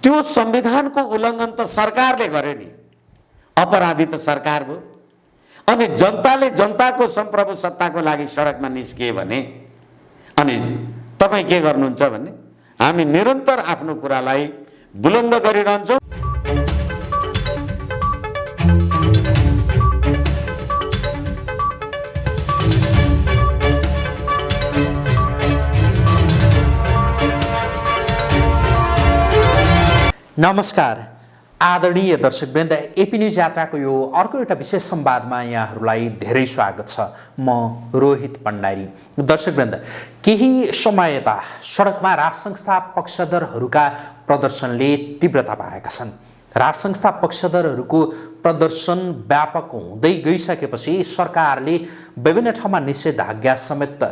त्यो संविधानको उल्लङ्घन त सरकारले गर्यो नि, अपराधी त सरकार भयो। अनि जनताले जनताको सम्प्रभु सत्ताको लागि सडकमा निस्किए भने अनि तपाईँ के गर्नुहुन्छ भने हामी निरन्तर आफ्नो कुरालाई बुलन्द गरिरहन्छौँ। नमस्कार आदरणीय दर्शकवृन्द, एपी न्युज यात्राको यो अर्को एउटा विशेष संवादमा यहाँहरूलाई धेरै स्वागत छ। म रोहित भण्डारी। दर्शकवृन्द, केही समय यता सडकमा राज संस्था पक्षधरहरूका प्रदर्शनले तीव्रता पाएका छन्। राज संस्था पक्षधरहरूको प्रदर्शन व्यापक हुँदै गइसकेपछि सरकारले विभिन्न ठाउँमा निषेधाज्ञा समेत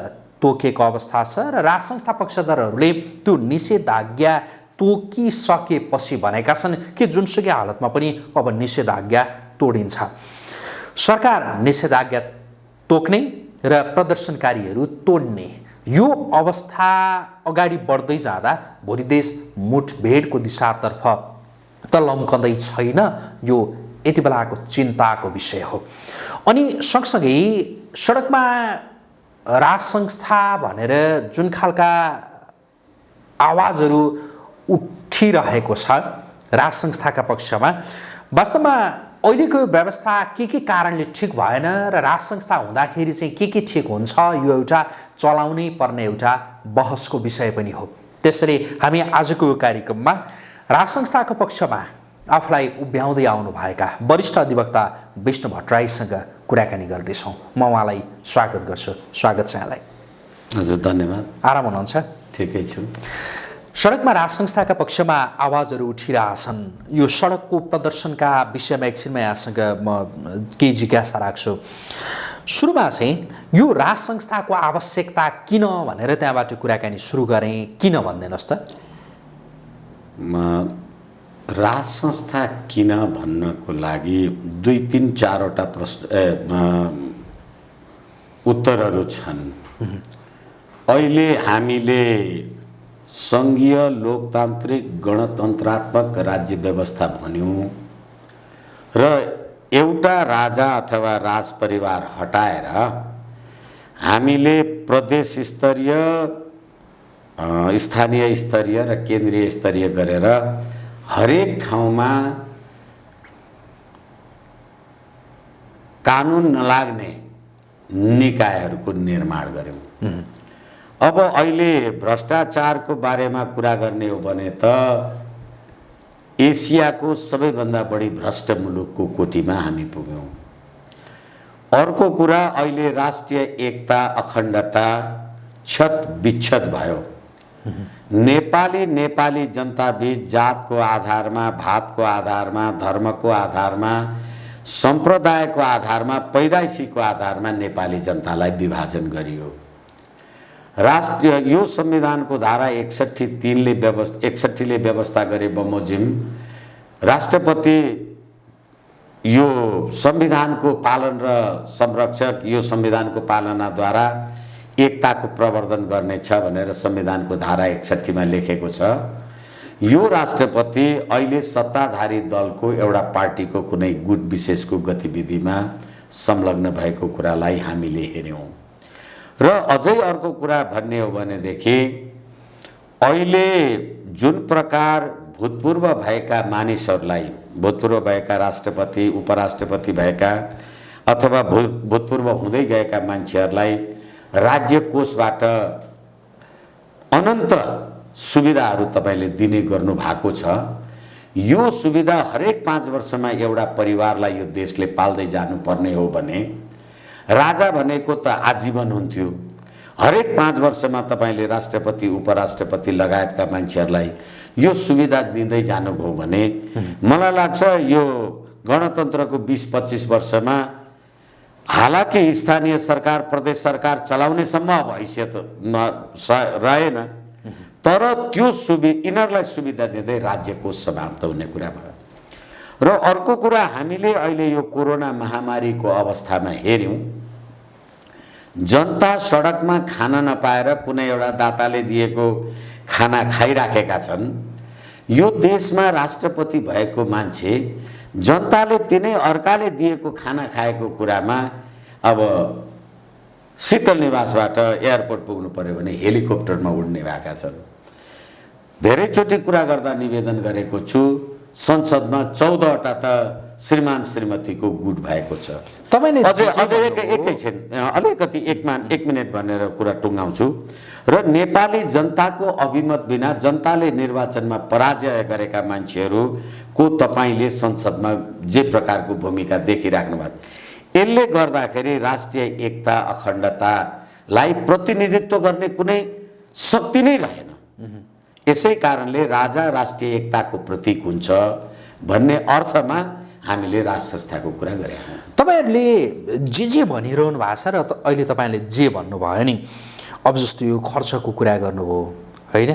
तोकेको अवस्था छ र राज संस्था पक्षधरहरूले त्यो निषेधाज्ञा तोकिसकेपछि भनेका छन् कि जुनसुकै हालतमा पनि अब निषेधाज्ञा तोडिन्छ। सरकार निषेधाज्ञा तोक्ने र प्रदर्शनकारीहरू तोड्ने यो अवस्था अगाडि बढ्दै जाँदा भोलि देश मुठभेडको दिशातर्फ त लम्कँदै छैन, यो यति बेलाको चिन्ताको विषय हो। अनि सँगसँगै सडकमा राज संस्था भनेर जुन खालका आवाजहरू उठिरहेको छ राज संस्थाका पक्षमा, वास्तवमा अहिलेको व्यवस्था के कारणले ठिक भएन र राज संस्था हुँदाखेरि चाहिँ के ठिक हुन्छ, यो एउटा चलाउनै पर्ने एउटा बहसको विषय पनि हो। त्यसैले हामी आजको यो कार्यक्रममा राज संस्थाको पक्षमा आफूलाई उभ्याउँदै आउनुभएका वरिष्ठ अधिवक्ता विष्णु भट्टराईसँग कुराकानी गर्दैछौँ। म उहाँलाई स्वागत गर्छु। स्वागत छ यहाँलाई। हजुर, धन्यवाद। आराम हुनुहुन्छ? ठिकै छु। सडकमा राज संस्थाका पक्षमा आवाजहरू उठिरहेछन्। यो सडकको प्रदर्शनका विषयमा एकछिनमा यहाँसँग म केही जिज्ञासा राख्छु। सुरुमा चाहिँ यो राज संस्थाको आवश्यकता किन भनेर त्यहाँबाट कुराकानी सुरु गरेँ, किन भनिदिनुहोस् त। राज संस्था किन भन्नको लागि 2-3-4वटा उत्तरहरू छन्। अहिले हामीले सङ्घीय लोकतान्त्रिक गणतन्त्रात्मक राज्य व्यवस्था भन्यौँ र एउटा राजा अथवा राज परिवार हटाएर हामीले प्रदेश स्तरीय, स्थानीय स्तरीय र केन्द्रीय स्तरीय गरेर हरेक ठाउँमा कानुन नलाग्ने निकायहरूको निर्माण गऱ्यौँ। अब अहिले भ्रष्टाचारको बारेमा कुरा गर्ने हो भने त एसियाको सबैभन्दा बढी भ्रष्ट मुलुकको कोटीमा हामी पुग्यौँ। अर्को कुरा, अहिले राष्ट्रिय एकता अखण्डता क्षत विक्षत भयो। नेपाली जनताबीच जातको आधारमा, भातको आधारमा, धर्मको आधारमा, सम्प्रदायको आधारमा, पैदाइसीको आधारमा नेपाली जनतालाई विभाजन गरियो। राष्ट्रिय यो संविधानको धारा 61 ले व्यवस्था गरे बमोजिम राष्ट्रपति यो संविधानको पालन र संरक्षक, यो संविधानको पालनाद्वारा एकताको प्रवर्धन गर्नेछ भनेर संविधानको धारा 61 मा लेखेको छ। यो राष्ट्रपति अहिले सत्ताधारी दलको एउटा पार्टीको कुनै गुट विशेषको गतिविधिमा संलग्न भएको कुरालाई हामीले हेर्यौँ। र अझै अर्को कुरा भन्ने हो भनेदेखि अहिले जुन प्रकार भूतपूर्व भएका मानिसहरूलाई, भूतपूर्व भएका राष्ट्रपति, उपराष्ट्रपति भएका अथवा भूतपूर्व हुँदै गएका मान्छेहरूलाई राज्य कोषबाट अनन्त सुविधाहरू तपाईँले दिने गर्नु भएको छ। यो सुविधा हरेक 5 वर्षमा एउटा परिवारलाई यो देशले पाल्दै जानुपर्ने हो भने राजा भनेको त आजीवन हुन्थ्यो। हरेक 5 वर्षमा तपाईँले राष्ट्रपति, उपराष्ट्रपति लगायतका मान्छेहरूलाई यो सुविधा दिँदै जानुभयो भने मलाई लाग्छ यो गणतन्त्रको 20-25 वर्षमा, हालाकि स्थानीय सरकार, प्रदेश सरकार चलाउनेसम्म अब हैसियत रहेन, तर त्यो यिनीहरूलाई सुविधा दिँदै राज्यको समाप्त हुने कुरा भयो। र अर्को कुरा, हामीले अहिले यो कोरोना महामारीको अवस्थामा हेर्यौँ, जनता सडकमा खान नपाएर कुनै एउटा दाताले दिएको खाना खाइराखेका छन्। यो देशमा राष्ट्रपति भएको मान्छे जनताले तिनै अर्काले दिएको खाना खाएको कुरामा अब शीतल निवासबाट एयरपोर्ट पुग्नु पर्यो भने हेलिकप्टरमा उड्ने भएका छन्। धेरैचोटि कुरा गर्दा निवेदन गरेको छु, संसदमा 14वटा त श्रीमान श्रीमतीको गुट भएको छ। तपाईले अझै एकैछिन अलिकति एक मिनेट भनेर कुरा टुङ्गाउँछु। र नेपाली जनताको अभिमत बिना जनताले निर्वाचनमा पराजय गरेका मान्छेहरूको तपाईले संसदमा जे प्रकारको भूमिका देखिराख्नु भएको छ, यसले गर्दाखेरि राष्ट्रिय एकता अखण्डतालाई प्रतिनिधित्व गर्ने कुनै शक्ति नै रहेन। यसै कारणले राजा राष्ट्रिय एकताको प्रतीक हुन्छ भन्ने अर्थमा हामीले राज संस्थाको कुरा गरेका छौँ। तपाईहरुले जे भनिरहनु भएको छ र अहिले तपाईले जे भन्नुभयो नि, अब जस्तो यो खर्चको कुरा गर्नुभयो हैन,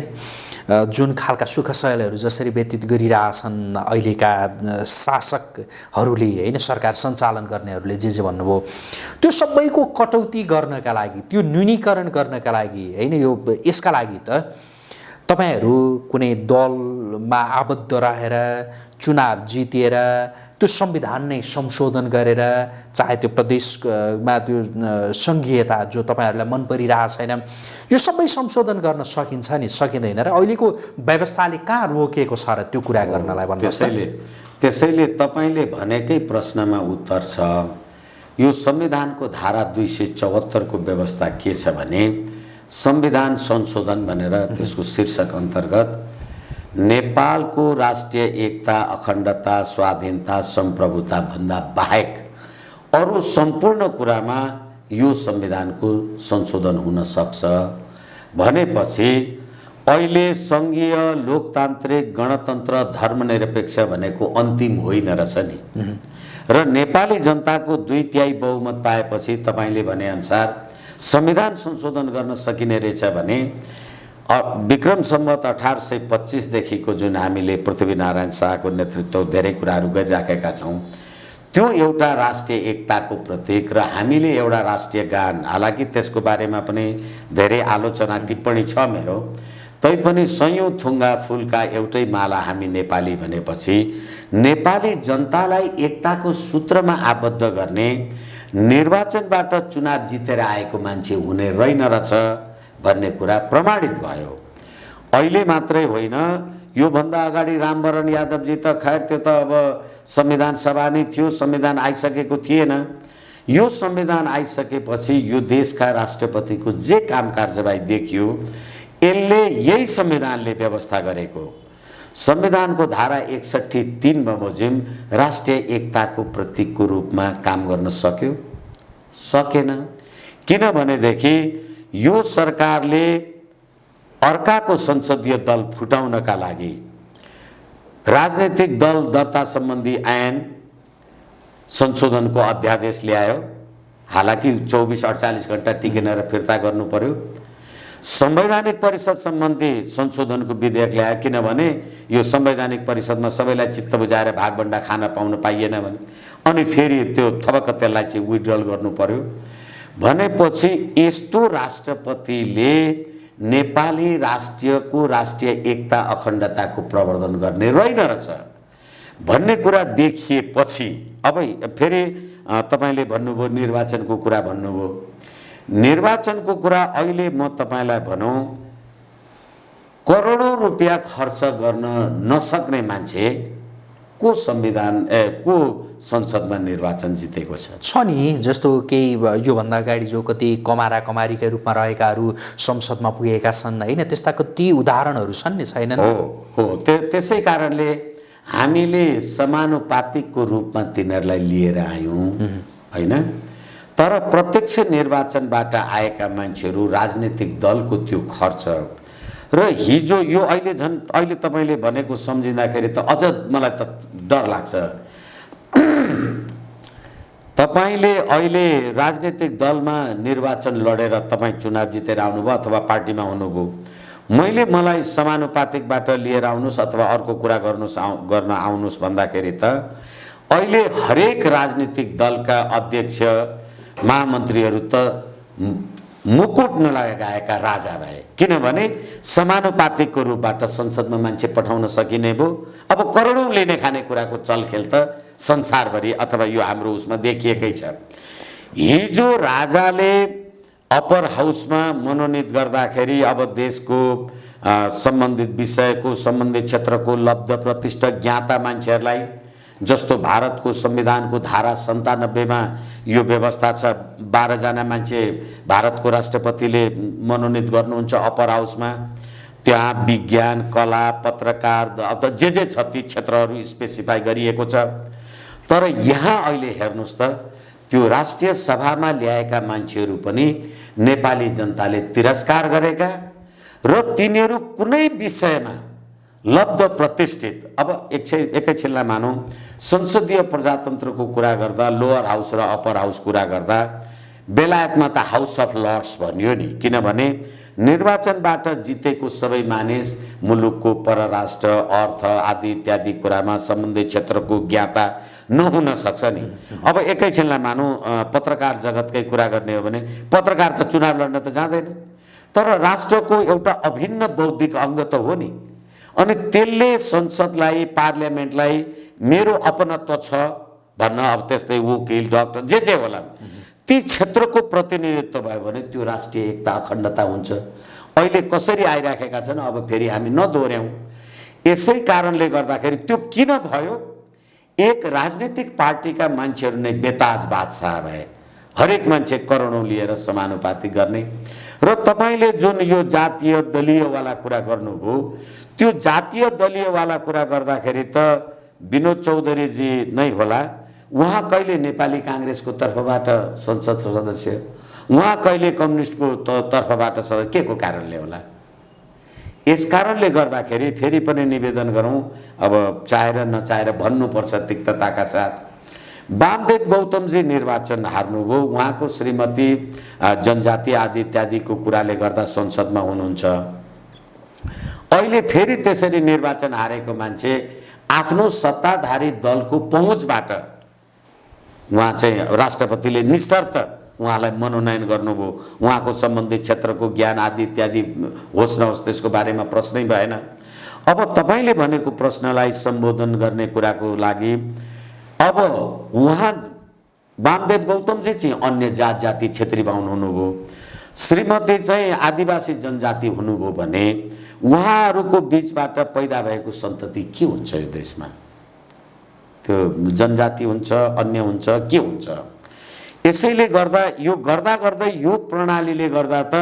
जुन खालका सुख सयलहरू जसरी व्यतीत गरिरहेछन् अहिलेका शासकहरूले हैन, सरकार सञ्चालन गर्नेहरूले जे भन्नुभयो, त्यो सबैको कटौती गर्नका लागि, त्यो न्यूनीकरण गर्नका लागि हैन, यो यसका लागि त तपाईहरु कुनै दलमा आबद्ध रहेर चुनाव जितेर त्यो संविधान नै संशोधन गरेर, चाहे त्यो प्रदेशमा त्यो संघीयता जो तपाईहरुलाई मन परिरहेको छैन, यो सबै संशोधन गर्न सकिन्छ नि, सकिँदैन र अहिलेको व्यवस्थाले कहाँ रोकेको छ र त्यो कुरा गर्नलाई भन्नुहोस्। त्यसैले तपाईले भनेकै प्रश्नमा उत्तर छ। यो संविधानको धारा 274 को व्यवस्था के छ भने, संविधान संशोधन भनेर त्यसको शीर्षक अन्तर्गत नेपालको राष्ट्रिय एकता अखण्डता स्वाधीनता सम्प्रभुता भन्दा बाहेक अरु सम्पूर्ण कुरामा यो संविधानको संशोधन हुन सक्छ भनेपछि अहिले संघीय लोकतान्त्रिक गणतन्त्र धर्मनिरपेक्ष भनेको अन्तिम होइन रहेछ नि। र नेपाली जनताको 2/3 बहुमत पाएपछि तपाईले भने अनुसार संविधान संशोधन गर्न सकिने रहेछ भने विक्रम सम्वत 1825 देखिको जुन हामीले पृथ्वीनारायण शाहको नेतृत्व धेरै कुराहरू गरिराखेका छौँ, त्यो एउटा राष्ट्रिय एकताको प्रतीक र हामीले एउटा राष्ट्रिय गान, हालाकि त्यसको बारेमा पनि धेरै आलोचना टिप्पणी छ मेरो, तैपनि सयौं थुङ्गा फुलका एउटै माला हामी नेपाली भनेपछि नेपाली जनतालाई एकताको सूत्रमा आबद्ध गर्ने, निर्वाचनबाट चुनाव जितेर आएको मान्छे हुने रहेन रहेछ भन्ने कुरा प्रमाणित भयो। अहिले मात्रै होइन, यो भन्दा अगाडि रामवरण यादवजी त खैर त्यो त अब संविधान सभा नै थियो, संविधान आइसकेको थिएन। यो संविधान आइसकेपछि यो देशका राष्ट्रपतिको जे काम कारबाही देखियो, यसले यही संविधानले व्यवस्था गरेको संविधानको धारा 61(3) बमोजिम राष्ट्रिय एकताको प्रतीकको रूपमा काम गर्न सक्यो? सकेन। किनभनेदेखि यो सरकारले अर्काको संसदीय दल फुटाउनका लागि राजनीतिक दल दर्ता सम्बन्धी ऐन संशोधनको अध्यादेश ल्यायो। हालाकि 24-48 घण्टा टिकेन र फिर्ता गर्नु पर्यो। संवैधानिक परिषद सम्बन्धी संशोधनको विधेयक ल्यायो, किनभने यो संवैधानिक परिषदमा सबैलाई चित्त बुझाएर भागभण्डा खान पाउन पाइएन भने, अनि फेरि त्यो थपक्क त्यसलाई चाहिँ विथड्रल गर्नु पर्यो भनेपछि यस्तो राष्ट्रपतिले नेपाली राष्ट्रको राष्ट्रिय एकता अखण्डताको प्रवर्धन गर्ने रहेन रहेछ भन्ने कुरा देखिएपछि अब फेरि तपाईले भन्नुभयो निर्वाचनको कुरा भन्नुभयो। निर्वाचनको कुरा अहिले म तपाईलाई भनौं, करोडौं रुपैयाँ खर्च गर्न नसक्ने मान्छे को संविधान को संसदमा निर्वाचन जितेको छ नि। जस्तो केही योभन्दा अगाडि जो कति कमारा कमारीका रूपमा रहेकाहरू संसदमा पुगेका छन् हैन, त्यस्ता कति उदाहरणहरू छन् नि, छैनन्? हो त्यसै कारणले हामीले समानुपातिकको रूपमा तिनीहरूलाई लिएर आयौं हैन। तर प्रत्यक्ष निर्वाचनबाट आएका मान्छेहरू राजनीतिक दलको त्यो खर्च र हिजो यो अहिले तपाईले भनेको सम्झिँदाखेरि त अझ मलाई त डर लाग्छ। तपाईले अहिले राजनीतिक दलमा निर्वाचन लडेर तपाई चुनाव जितेर आउनुभयो अथवा पार्टीमा हुनुभयो, मलाई समानुपातिकबाट लिएर आउनुस् अथवा अर्को कुरा गर्न आउनुस् भन्दाखेरि त अहिले हरेक राजनीतिक दलका अध्यक्ष महामन्त्रीहरू त मुकुट नलगाएका राजा भए, किनभने समानुपातिकको रूपबाट संसदमा मान्छे पठाउन सकिने भयो। अब करोडौँ लिने खानेकुराको चलखेल त संसारभरि अथवा यो हाम्रो उसमा देखिएकै छ। हिजो राजाले अप्पर हाउसमा मनोनित गर्दाखेरि अब देशको सम्बन्धित विषयको सम्बन्धित क्षेत्रको लब्ध प्रतिष्ठा ज्ञाता मान्छेहरूलाई, जस्तो भारतको संविधानको धारा 97मा यो व्यवस्था छ, 12 जना मान्छे भारतको राष्ट्रपतिले मनोनित गर्नुहुन्छ अप्पर हाउसमा। त्यहाँ विज्ञान, कला, पत्रकार अथवा जे छ ती क्षेत्रहरू स्पेसिफाई गरिएको छ। तर यहाँ अहिले हेर्नुहोस् त, त्यो राष्ट्रिय सभामा ल्याएका मान्छेहरू पनि नेपाली जनताले तिरस्कार गरेका र तिनीहरू कुनै विषयमा लब्ध प्रतिष्ठित, अब एकैछिनलाई मानौँ संसदीय प्रजातन्त्रको कुरा गर्दा लोअर हाउस र अप्पर हाउस कुरा गर्दा बेलायतमा त हाउस अफ लर्ड्स भनियो नि, किनभने निर्वाचनबाट जितेको सबै मानिस मुलुकको परराष्ट्र, अर्थ आदि इत्यादि कुरामा सम्बन्धित क्षेत्रको ज्ञाता नहुन सक्छ नि। अब एकैछिनलाई मानौँ पत्रकार जगतकै कुरा गर्ने हो भने पत्रकार त चुनाव लड्न त जाँदैन, तर राष्ट्रको एउटा अभिन्न बौद्धिक अङ्ग त हो नि। अनि त्यसले संसदलाई, पार्लियामेन्टलाई मेरो अपनत्व छ भन्न, अब त्यस्तै वकिल, डाक्टर जे होलान्, ती क्षेत्रको प्रतिनिधित्व भयो भने त्यो राष्ट्रिय एकता, अखण्डता हुन्छ। अहिले कसरी आइराखेका छन्, अब फेरि हामी नदोहोर्याउँ। यसै कारणले गर्दाखेरि त्यो किन भयो? एक राजनीतिक पार्टीका मान्छेहरू नै बेताज बादशाह भए, हरेक मान्छे करोडौँ लिएर समानुपातिक गर्ने। र तपाईँले जुन यो जातीय दलीयवाला कुरा गर्नुभयो, त्यो जातीय दलीयवाला कुरा गर्दाखेरि त विनोद चौधरीजी नै होला। उहाँ कहिले नेपाली काङ्ग्रेसको तर्फबाट संसद सदस्य, उहाँ कहिले कम्युनिस्टको तर्फबाट सदस्य, के को कारणले होला? यस कारणले गर्दाखेरि फेरि पनि निवेदन गरौँ, अब चाहेर नचाहेर भन्नुपर्छ तिक्तताका साथ। वामदेव गौतमजी निर्वाचन हार्नुभयो, उहाँको श्रीमती जनजाति आदि इत्यादिको कुराले गर्दा संसदमा हुनुहुन्छ। अहिले फेरि त्यसरी निर्वाचन हारेको मान्छे आफ्नो सत्ताधारी दलको पहुँचबाट उहाँ चाहिँ राष्ट्रपतिले निशर्त उहाँलाई मनोनयन गर्नुभयो। उहाँको सम्बन्धित क्षेत्रको ज्ञान आदि इत्यादि होस् नहोस् त्यसको बारेमा प्रश्नै भएन। अब तपाईँले भनेको प्रश्नलाई सम्बोधन गर्ने कुराको लागि अब उहाँ वामदेव गौतमजी चाहिँ अन्य जात जाति क्षेत्री बाहुन हुनुभयो, श्रीमती चाहिँ आदिवासी जनजाति हुनुभयो भने उहाँहरूको बिचबाट पैदा भएको सन्तति के हुन्छ यो देशमा? त्यो जनजाति हुन्छ, अन्य हुन्छ, के हुन्छ? यसैले गर्दा यो गर्दै यो प्रणालीले गर्दा त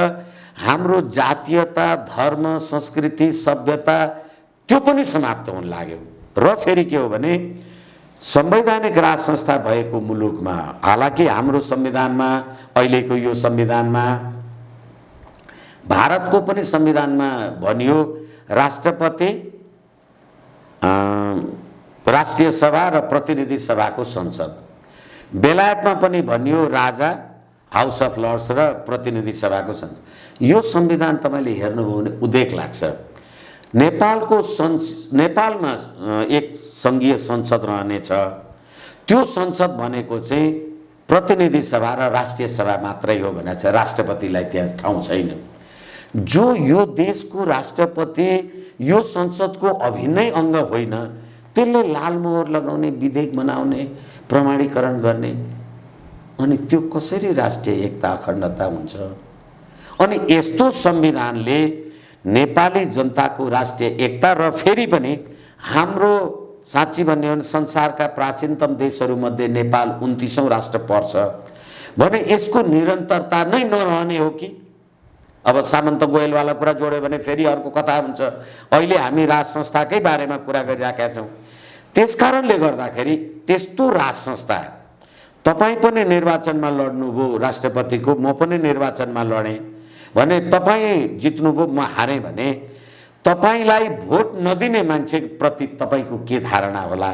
हाम्रो जातीयता, धर्म, संस्कृति, सभ्यता त्यो पनि समाप्त हुन लाग्यो। र फेरि के हो भने संवैधानिक राज संस्था भएको मुलुकमा, हालाकि हाम्रो संविधानमा, अहिलेको यो संविधानमा, भारतको पनि संविधानमा भनियो राष्ट्रपति, राष्ट्रिय सभा र प्रतिनिधि सभाको संसद। बेलायतमा पनि भनियो राजा, हाउस अफ लर्ड्स र प्रतिनिधि सभाको संसद। यो संविधान तपाईँले हेर्नुभयो भने उदेक लाग्छ। नेपालमा एक सङ्घीय संसद रहनेछ, त्यो संसद भनेको चाहिँ प्रतिनिधि सभा र राष्ट्रिय सभा मात्रै हो भनेको छ, राष्ट्रपतिलाई त्यहाँ ठाउँ छैन। जो यो देशको राष्ट्रपति यो संसदको अभिन्न अङ्ग होइन, त्यसले लालमोहर लगाउने, विधेयक बनाउने, प्रमाणीकरण गर्ने, अनि त्यो कसरी राष्ट्रिय एकता अखण्डता हुन्छ? अनि यस्तो संविधानले नेपाली जनताको राष्ट्रिय एकता र फेरि पनि हाम्रो साँच्ची भन्ने हो भने संसारका प्राचीनतम देशहरूमध्ये नेपाल 29औं राष्ट्र पर्छ भने यसको निरन्तरता नै नरहने हो कि? अब सामन्त गोयलवाला कुरा जोड्यो भने फेरि अर्को कथा हुन्छ। अहिले हामी राज संस्थाकै बारेमा कुरा गरिराखेका छौँ। त्यसकारणले गर्दाखेरि त्यस्तो राज संस्था, तपाईँ पनि निर्वाचनमा लड्नुभयो राष्ट्रपतिको, म पनि निर्वाचनमा लडेँ भने तपाईँ जित्नुभयो, म हारेँ भने तपाईलाई भोट नदिने मान्छेप्रति तपाईको के धारणा होला?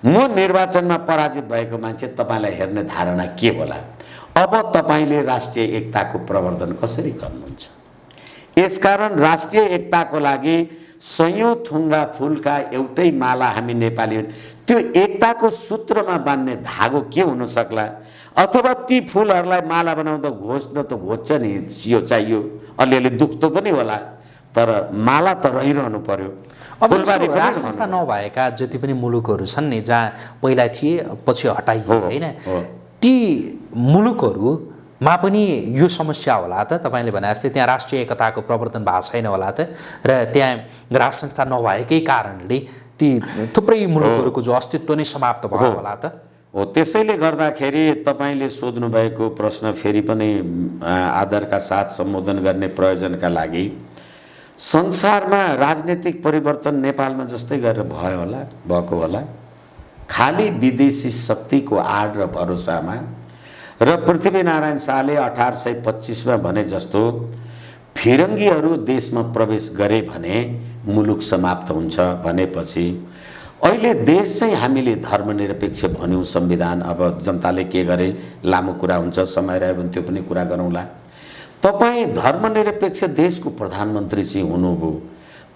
म निर्वाचनमा पराजित भएको मान्छे तपाईलाई हेर्ने धारणा के होला? अब तपाईले राष्ट्रिय एकताको प्रवर्धन कसरी गर्नुहुन्छ? यसकारण राष्ट्रिय एकताको लागि सयौं थुङ्गा फुलका एउटै माला हामी नेपाली, त्यो एकताको सूत्रमा बान्ने धागो के हुन सक्ला? अथवा ती फुलहरूलाई माला बनाउँदा घोच्न त घोच्छ नि, यो चाहियो, अलिअलि दुख्दो पनि होला, तर माला त रहिरहनु पर्यो। अब फुलबारी पनि राज संस्था नभएका जति पनि मुलुकहरू छन् नि, जहाँ पहिला थिए पछि हटाइए होइन, ती मुलुकहरूमा पनि यो समस्या होला त? तपाईँले भने जस्तै त्यहाँ राष्ट्रिय एकताको प्रवर्तन भएको छैन होला त, र त्यहाँ राज संस्था नभएकै कारणले ती थुप्रै मुलुकहरूको जो अस्तित्व नै समाप्त भयो होला त? हो, त्यसैले गर्दाखेरि तपाईँले सोध्नुभएको प्रश्न फेरि पनि आदरका साथ सम्बोधन गर्ने प्रयोजनका लागि, संसारमा राजनीतिक परिवर्तन नेपालमा जस्तै गरेर भएको होला। खाली विदेशी शक्तिको आड र भरोसामा, र पृथ्वीनारायण शाहले 1825 भने जस्तो फिरङ्गीहरू देशमा प्रवेश गरे भने मुलुक समाप्त हुन्छ भनेपछि अहिले देश चाहिँ हामीले धर्मनिरपेक्ष भन्यौँ संविधान। अब जनताले के गरे लामो कुरा हुन्छ, समय रह्यो भने त्यो पनि कुरा गरौँला। तपाईँ धर्मनिरपेक्ष देशको प्रधानमन्त्री चाहिँ हुनुभयो,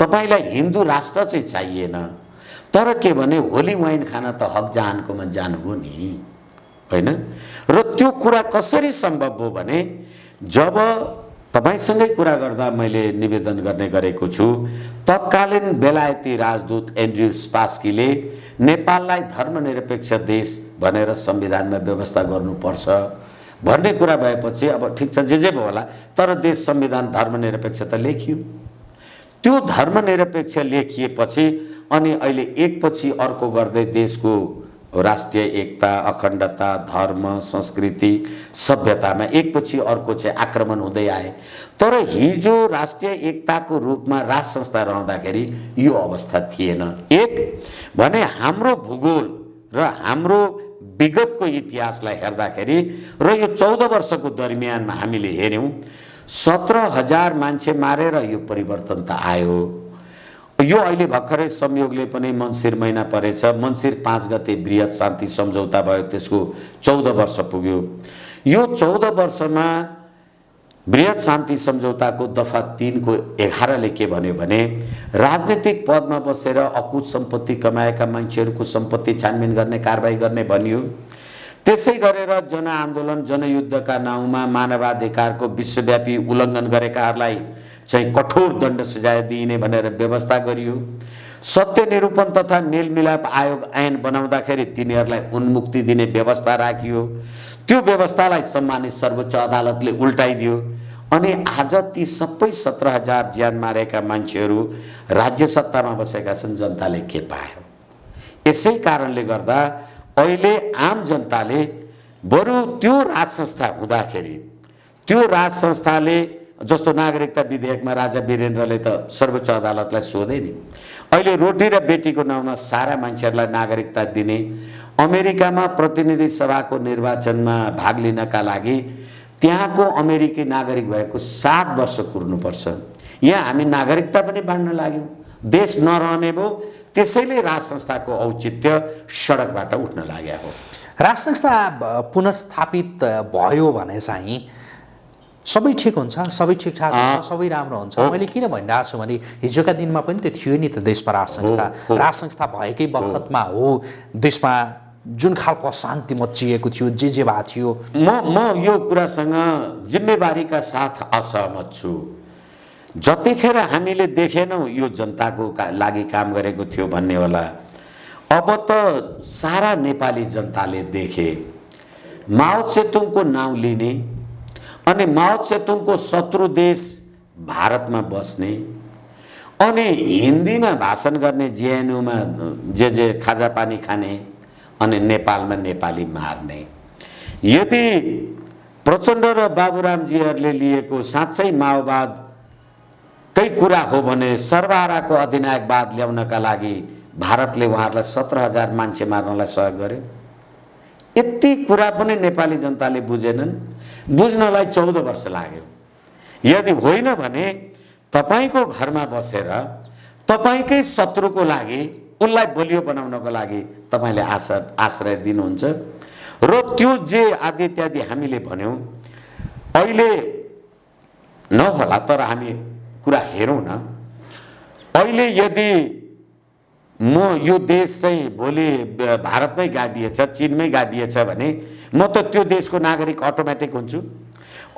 तपाईँलाई हिन्दू राष्ट्र चाहिँ चाहिएन, तर के भने होली वाइन खान त हक जहानकोमा जानुभयो नि, होइन? र त्यो कुरा कसरी सम्भव हो भने, जब तपाईसँगै कुरा गर्दा मैले निवेदन गर्ने गरेको छु, तत्कालीन बेलायती राजदूत एन्ड्रयू स्पास्कीले नेपाललाई धर्मनिरपेक्ष देश भनेर संविधानमा व्यवस्था गर्नुपर्छ भन्ने कुरा भएपछि, अब ठिक छ जे भयो होला, तर देश संविधान धर्मनिरपेक्ष त लेखियो। त्यो धर्मनिरपेक्ष लेखिएपछि अनि अहिले एकपछि अर्को गर्दै देशको राष्ट्रिय एकता, अखण्डता, धर्म, संस्कृति, सभ्यतामा एकपछि अर्को चाहिँ आक्रमण हुँदै आए। तर हिजो राष्ट्रिय एकताको रूपमा राज संस्था रहँदाखेरि यो अवस्था थिएन। एक भने हाम्रो भूगोल र हाम्रो विगतको इतिहासलाई हेर्दाखेरि र यो 14 वर्षको दरमियानमा हामीले हेऱ्यौँ, 17,000 मान्छे मारेर यो परिवर्तन त आयो। यो अहिले भर्खरै संयोगले पनि मङ्सिर महिना परेछ, मङ्सिर 5 गते बृहत शान्ति सम्झौता भयो, त्यसको 14 वर्ष पुग्यो। यो 14 वर्षमा बृहत शान्ति सम्झौताको दफा 3 को 11 ले के भन्यो भने, राजनीतिक पदमा बसेर अकुत सम्पत्ति कमाएका मान्छेहरूको सम्पत्ति छानबिन गर्ने कारबाही गर्ने भनियो। त्यसै गरेर जनआन्दोलन, जनयुद्धका नाउँमा मानवाधिकारको विश्वव्यापी उल्लङ्घन गरेकाहरूलाई चाहिँ कठोर दण्ड सजाय दिइने भनेर व्यवस्था गरियो। सत्य निरूपण तथा मेलमिलाप आयोग ऐन बनाउँदाखेरि तिनीहरूलाई उन्मुक्ति दिने व्यवस्था राखियो। त्यो व्यवस्थालाई सम्मानित सर्वोच्च अदालतले उल्टाइदियो। अनि आज ती सबै 17,000 ज्यान मारेका मान्छेहरू राज्य सत्तामा बसेका छन्, जनताले के पायो? यसै कारणले गर्दा अहिले आम जनताले बरु त्यो राज संस्था हुँदाखेरि, त्यो राज संस्थाले जस्तो नागरिकता विधेयकमा राजा वीरेन्द्रले त सर्वोच्च अदालतलाई सोधे नि, अहिले रोटी र बेटीको नाउँमा सारा मान्छेहरूलाई नागरिकता दिने, अमेरिकामा प्रतिनिधि सभाको निर्वाचनमा भाग लिनका लागि त्यहाँको अमेरिकी नागरिक भएको 7 वर्ष कुर्नुपर्छ। यहाँ हामी नागरिकता पनि बाँड्न लाग्यौँ, देश नरहने भयो। त्यसैले राज संस्थाको औचित्य सडकबाट उठ्न लाग्यो हो। राज संस्था पुनर्स्थापित भयो भने चाहिँ सबै ठिक हुन्छ, सबै ठिकठाक हुन्छ, सबै राम्रो हुन्छ। मैले किन भनिरहेको छु भने हिजोका दिनमा पनि त थियो नि त देशमा राज संस्था। राज संस्था भएकै बखतमा हो देशमा जुन खालको अशान्ति मचिएको थियो, जे भएको थियो। म यो कुरासँग जिम्मेवारीका साथ असहमत छु। जतिखेर हामीले देखेनौँ यो जनताको लागि काम गरेको थियो भन्ने होला, अब त सारा नेपाली जनताले देखे। माओ सेतुङको नाउँ लिने अनि माओ सेतुङको शत्रु देश भारतमा बस्ने अनि हिन्दीमा भाषण गर्ने, जेएनयूमा जे खाजा पानी खाने अनि नेपालमा नेपाली मार्ने। यदि प्रचण्ड र बाबुरामजीहरूले लिएको साँच्चै माओवादकै कुरा हो भने सर्वहाराको अधिनायकवाद ल्याउनका लागि भारतले उहाँहरूलाई 17,000 मान्छे मार्नलाई सहयोग गर्यो। यति कुरा पनि नेपाली जनताले बुझेनन्, बुझ्नलाई 14 वर्ष लाग्यो। यदि होइन भने तपाईको घरमा बसेर तपाईकै शत्रुको लागि, उनलाई बलियो बनाउनको लागि तपाईले आश्रय दिनुहुन्छ। र त्यो जे आदि इत्यादि हामीले भन्यौं, अहिले नहोला तर हामी कुरा हेरौँ न। अहिले यदि म यो देश चाहिँ भोलि भारतमै गाडिएछ, चीनमै गाडिएछ भने म त त्यो देशको नागरिक अटोमेटिक हुन्छु।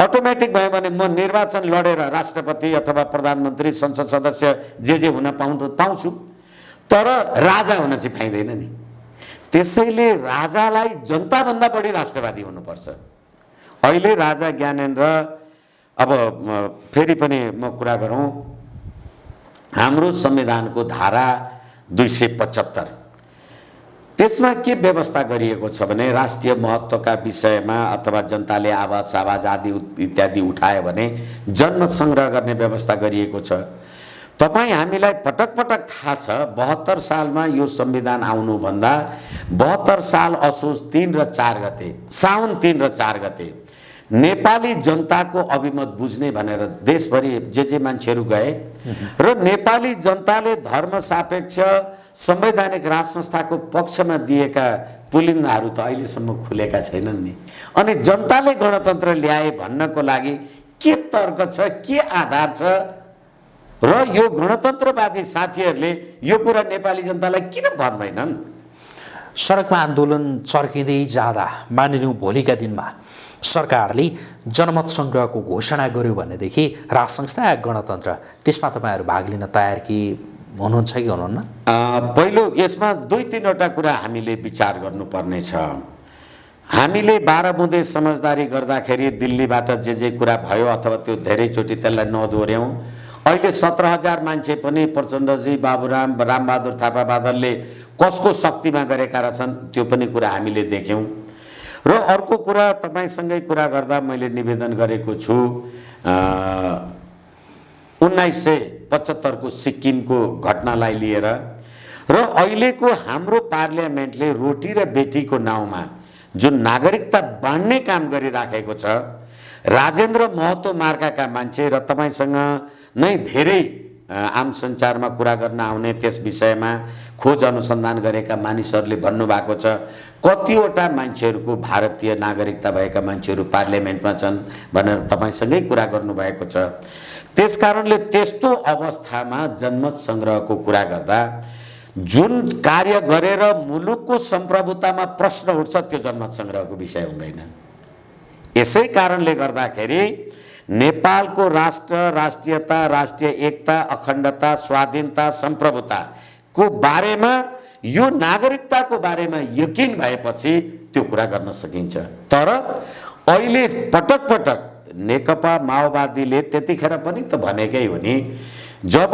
अटोमेटिक भयो भने म निर्वाचन लडेर राष्ट्रपति अथवा प्रधानमन्त्री, संसद सदस्य जे हुन पाउँछु, तर राजा हुन चाहिँ पाइँदैन नि। त्यसैले राजालाई जनताभन्दा बढी राष्ट्रवादी हुनुपर्छ। अहिले राजा ज्ञानेन्द्र, अब फेरि पनि म कुरा गरौँ, हाम्रो संविधानको धारा 275 त्यसमा के व्यवस्था गरिएको छ भने राष्ट्रिय महत्त्वका विषयमा अथवा जनताले आवाज आदि इत्यादि उठायो भने जनमत संग्रह गर्ने व्यवस्था गरिएको छ। तपाईँ हामीलाई पटक पटक थाहा छ 72 सालमा यो संविधान आउनुभन्दा 72 साल असोज 3 र 4 गते, साउन 3 र 4 गते नेपाली जनताको अभिमत बुझ्ने भनेर देशभरि जे मान्छेहरू गए र नेपाली जनताले धर्म सापेक्ष संवैधानिक राज संस्थाको पक्षमा दिएका पुलिङ्गाहरू त अहिलेसम्म खुलेका छैनन् नि। अनि जनताले गणतन्त्र ल्याए भन्नको लागि के तर्क छ, के आधार छ र यो गणतन्त्रवादी साथीहरूले यो कुरा नेपाली जनतालाई किन भन्दैनन्? सडकमा आन्दोलन चर्किँदै जाँदा मानिलिउँ भोलिका दिनमा सरकारले जनमत सङ्ग्रहको घोषणा गर्यो भनेदेखि राज संस्था या गणतन्त्र, त्यसमा तपाईँहरू भाग लिन तयार कि हुनुहुन्छ कि हुनुहुन्न? पहिलो यसमा 2-3वटा कुरा हामीले विचार गर्नुपर्ने छ। हामीले 12 बुँदे समझदारी गर्दाखेरि दिल्लीबाट जे कुरा भयो अथवा त्यो धेरैचोटि त्यसलाई नदोर्याउँ। अहिले 17,000 मान्छे पनि प्रचण्डजी, बाबुराम, रामबहादुर थापा बादलले कसको शक्तिमा गरेका रहेछन् त्यो पनि कुरा हामीले देख्यौँ। र अर्को कुरा तपाईँसँगै कुरा गर्दा मैले निवेदन गरेको छु, 1975 को सिक्किमको घटनालाई लिएर र अहिलेको हाम्रो पार्लियामेन्टले रोटी र बेटीको नाउँमा जुन नागरिकता बाँड्ने काम गरिराखेको छ, राजेन्द्र महतो मार्काका मान्छे र तपाईँसँग नै धेरै आम सञ्चारमा कुरा गर्न आउने त्यस विषयमा खोज अनुसन्धान गरेका मानिसहरूले भन्नुभएको छ कतिवटा मान्छेहरूको भारतीय नागरिकता भएका मान्छेहरू पार्लियामेन्टमा छन् भनेर तपाईँसँगै कुरा गर्नुभएको छ। त्यसकारणले त्यस्तो अवस्थामा जनमत सङ्ग्रहको कुरा गर्दा जुन कार्य गरेर मुलुकको सम्प्रभुतामा प्रश्न उठ्छ त्यो जनमत सङ्ग्रहको विषय हुँदैन। यसै कारणले गर्दाखेरि नेपालको राष्ट्र, राष्ट्रियता, राष्ट्रिय एकता, अखण्डता, स्वाधीनता, सम्प्रभुताको बारेमा यो नागरिकताको बारेमा यकिन भएपछि त्यो कुरा गर्न सकिन्छ। तर अहिले पटक पटक नेकपा माओवादीले त्यतिखेर पनि त भनेकै हो नि, जब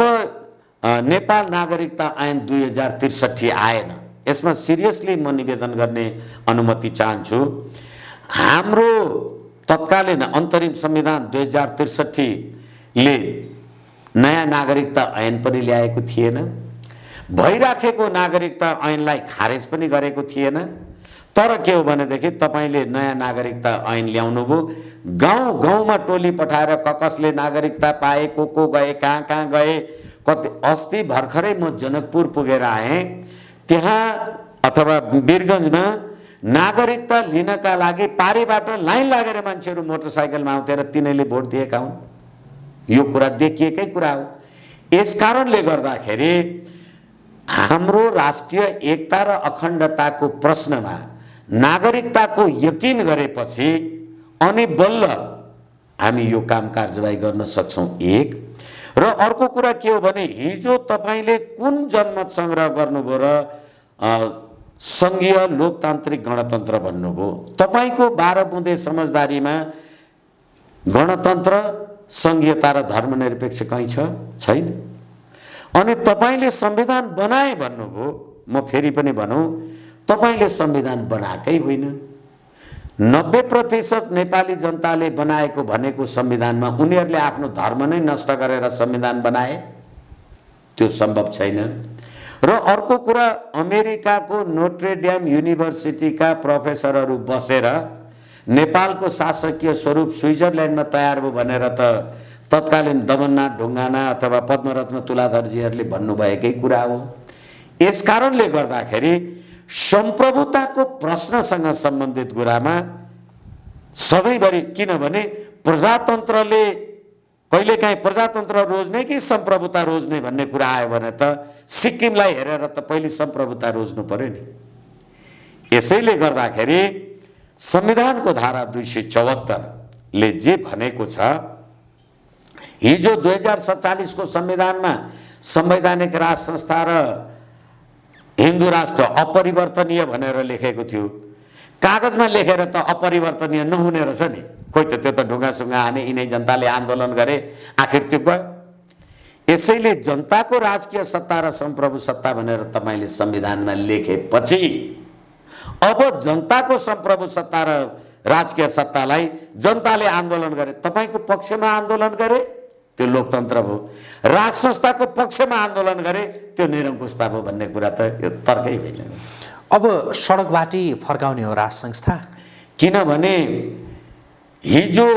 नेपाल नागरिकता ऐन 2063 आएन, यसमा सिरियसली म निवेदन गर्ने अनुमति चाहन्छु। हाम्रो तत्कालीन अन्तरिम संविधान 2063 ले नयाँ नागरिकता ऐन पनि ल्याएको थिएन, भइराखेको नागरिकता ऐनलाई खारेज पनि गरेको थिएन। तर के हो भनेदेखि तपाईँले नयाँ नागरिकता ऐन ल्याउनुभयो, गाउँ गाउँमा टोली पठाएर कसले नागरिकता पाए, को गए, कहाँ गए। कति अस्ति भर्खरै म जनकपुर पुगेर आएँ, त्यहाँ अथवा वीरगन्जमा नागरिकता लिनका लागि पारीबाट लाइन लागेर मान्छेहरू मोटरसाइकलमा आउँथे र तिनीहरूले भोट दिएका हुन्। यो कुरा देखिएकै कुरा हो। यसकारणले गर्दाखेरि हाम्रो राष्ट्रिय एकता र अखण्डताको प्रश्नमा नागरिकताको यकिन गरेपछि अनि बल्ल हामी यो काम कारबाही गर्न सक्छौँ। एक र अर्को कुरा के हो भने हिजो तपाईँले कुन जनमत सङ्ग्रह गर्नुभयो र सङ्घीय लोकतान्त्रिक गणतन्त्र भन्नुभयो। तपाईँको 12 बुँदे समझदारीमा गणतन्त्र, सङ्घीयता र धर्मनिरपेक्ष कहीँ छैन। अनि तपाईँले संविधान बनाए भन्नुभयो, म फेरि पनि भनौँ तपाईँले संविधान बनाएकै होइन। 90% नेपाली जनताले बनाएको भनेको संविधानमा उनीहरूले आफ्नो धर्म नै नष्ट गरेर संविधान बनाए, त्यो सम्भव छैन। र अर्को कुरा, अमेरिकाको नोट्रेडेम युनिभर्सिटीका प्रोफेसरहरू बसेर नेपालको शासकीय स्वरूप स्विजरल्यान्डमा तयार भयो भनेर त तत्कालीन दमननाथ ढुङ्गाना अथवा पद्मरत्न तुलाधरजीहरूले भन्नुभएकै कुरा हो। यसकारणले गर्दाखेरि सम्प्रभुताको प्रश्नसँग सम्बन्धित कुरामा सधैँभरि, किनभने प्रजातन्त्रले कहिलेकाहीँ प्रजातन्त्र रोज्ने कि सम्प्रभुता रोज्ने भन्ने कुरा आयो भने त सिक्किमलाई हेरेर त पहिले सम्प्रभुता रोज्नु पर्यो नि। यसैले गर्दाखेरि संविधानको धारा 274 ले जे भनेको छ, हिजो 2047 को संविधानमा संवैधानिक राज संस्था र हिन्दू राष्ट्र अपरिवर्तनीय भनेर लेखेको थियो। कागजमा लेखेर त अपरिवर्तनीय नहुने रहेछ नि। कोही त त्यो त ढुङ्गासुङ्गा हाने, यिनै जनताले आन्दोलन गरे, आखिर त्यो गयो। यसैले जनताको राजकीय सत्ता र संप्रभु सत्ता भनेर तपाईले संविधानमा लेखेपछि अब जनताको संप्रभु सत्ता र राजकीय सत्तालाई जनताले आन्दोलन गरे, तपाईको पक्षमा आन्दोलन गरे, त्यो लोकतन्त्र भयो। राज संस्थाको पक्षमा आन्दोलन गरे, त्यो निरङ्कुशता भयो भन्ने कुरा त यो तर्कै होइन। अब सडकबाटै फर्काउने हो राज संस्था? किनभने हिजो